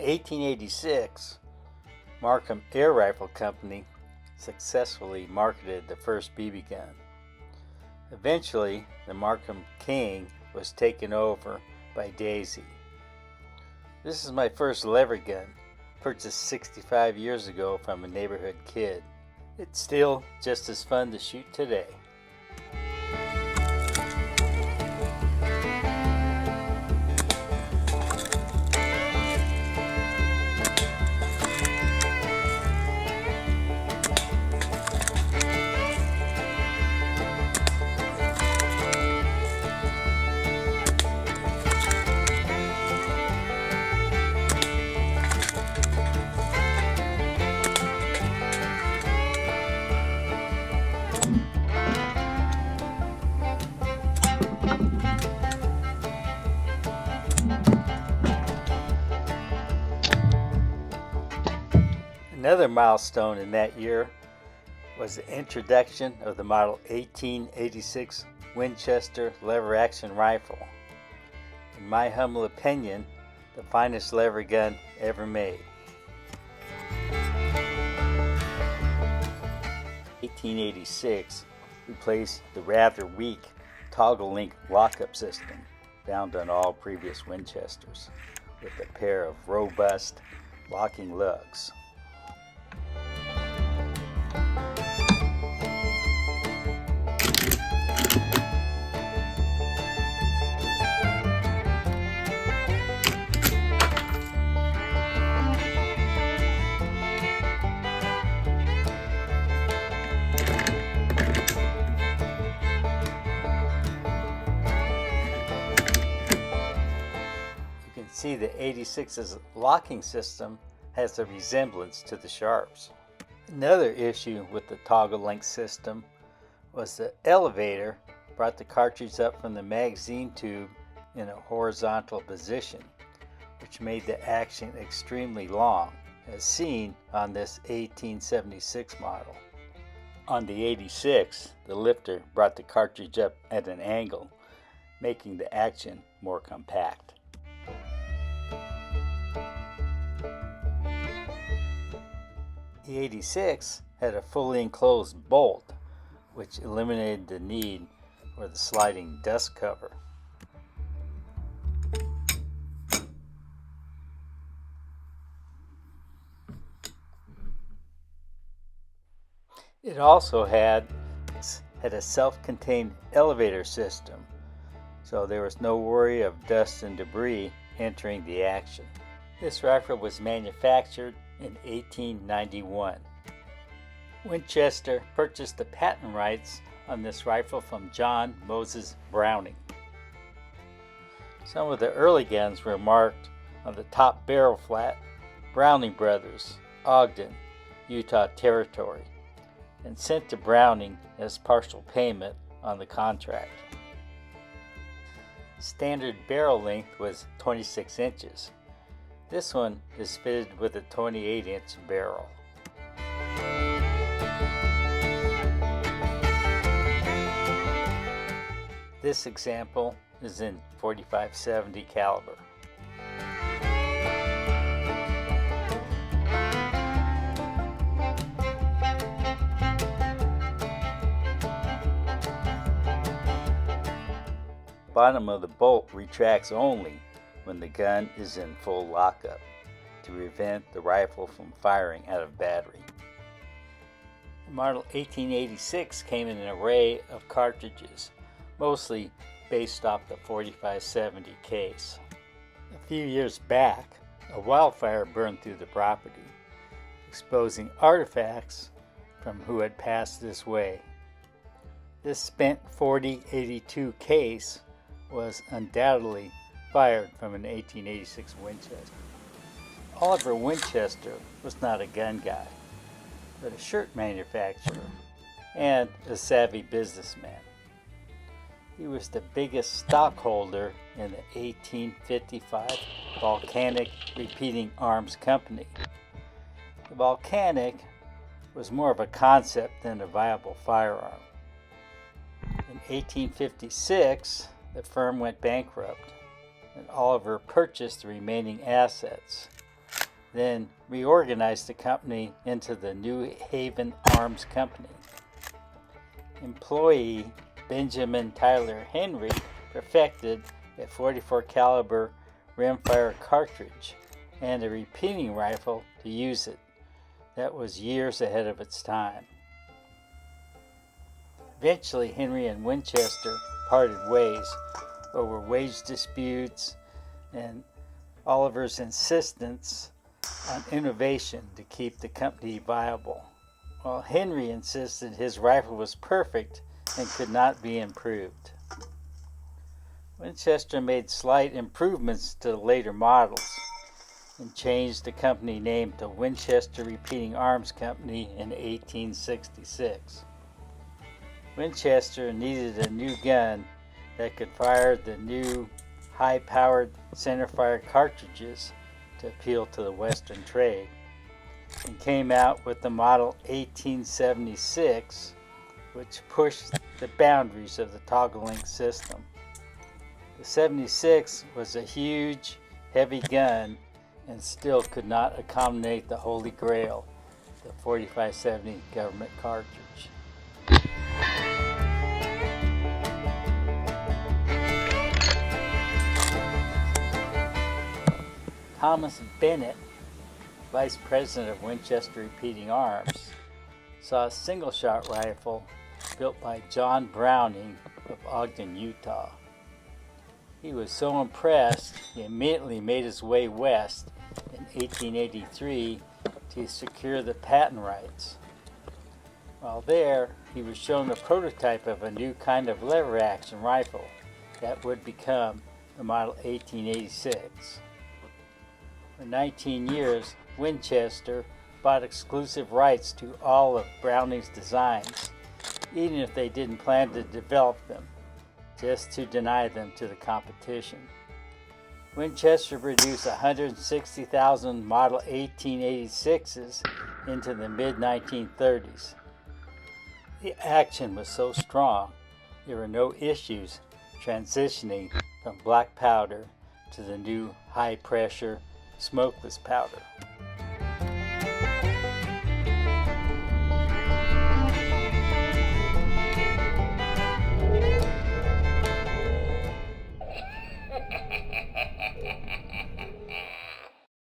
1886, Markham Air Rifle Company successfully marketed the first BB gun. Eventually, the Markham King was taken over by Daisy. This is my first lever gun, purchased 65 years ago from a neighborhood kid. It's still just as fun to shoot today. Another milestone in that year was the introduction of the Model 1886 Winchester lever-action rifle. In my humble opinion, the finest lever gun ever made. 1886 replaced the rather weak toggle-link lockup system found on all previous Winchesters with a pair of robust locking lugs. See, the 86's locking system has a resemblance to the Sharp's. Another issue with the toggle link system was the elevator brought the cartridge up from the magazine tube in a horizontal position, which made the action extremely long, as seen on this 1876 model. On the 86, the lifter brought the cartridge up at an angle, making the action more compact. The 86 had a fully enclosed bolt, which eliminated the need for the sliding dust cover. It also had a self-contained elevator system, so there was no worry of dust and debris entering the action. This rifle was manufactured in 1891. Winchester purchased the patent rights on this rifle from John Moses Browning. Some of the early guns were marked on the top barrel flat, Browning Brothers, Ogden, Utah Territory, and sent to Browning as partial payment on the contract. Standard barrel length was 26 inches. This one is fitted with a 28-inch barrel. This example is in .45-70 caliber. The bottom of the bolt retracts only when the gun is in full lockup to prevent the rifle from firing out of battery. The Model 1886 came in an array of cartridges, mostly based off the .45-70 case. A few years back, a wildfire burned through the property, exposing artifacts from who had passed this way. This spent .40-82 case was undoubtedly fired from an 1886 Winchester. Oliver Winchester was not a gun guy, but a shirt manufacturer and a savvy businessman. He was the biggest stockholder in the 1855 Volcanic Repeating Arms Company. The Volcanic was more of a concept than a viable firearm. In 1856, the firm went bankrupt, and Oliver purchased the remaining assets, then reorganized the company into the New Haven Arms Company. Employee Benjamin Tyler Henry perfected a .44 caliber rimfire cartridge and a repeating rifle to use it. That was years ahead of its time. Eventually, Henry and Winchester parted ways over wage disputes and Oliver's insistence on innovation to keep the company viable, while Henry insisted his rifle was perfect and could not be improved. Winchester made slight improvements to the later models and changed the company name to Winchester Repeating Arms Company in 1866. Winchester needed a new gun that could fire the new high-powered centerfire cartridges to appeal to the Western trade, and came out with the Model 1876, which pushed the boundaries of the toggle-link system. The 76 was a huge, heavy gun and still could not accommodate the Holy Grail, the 4570 government cartridge. Thomas Bennett, vice president of Winchester Repeating Arms, saw a single-shot rifle built by John Browning of Ogden, Utah. He was so impressed, he immediately made his way west in 1883 to secure the patent rights. While there, he was shown a prototype of a new kind of lever-action rifle that would become the Model 1886. For 19 years, Winchester bought exclusive rights to all of Browning's designs, even if they didn't plan to develop them, just to deny them to the competition. Winchester produced 160,000 Model 1886s into the mid-1930s. The action was so strong, there were no issues transitioning from black powder to the new high-pressure smokeless powder.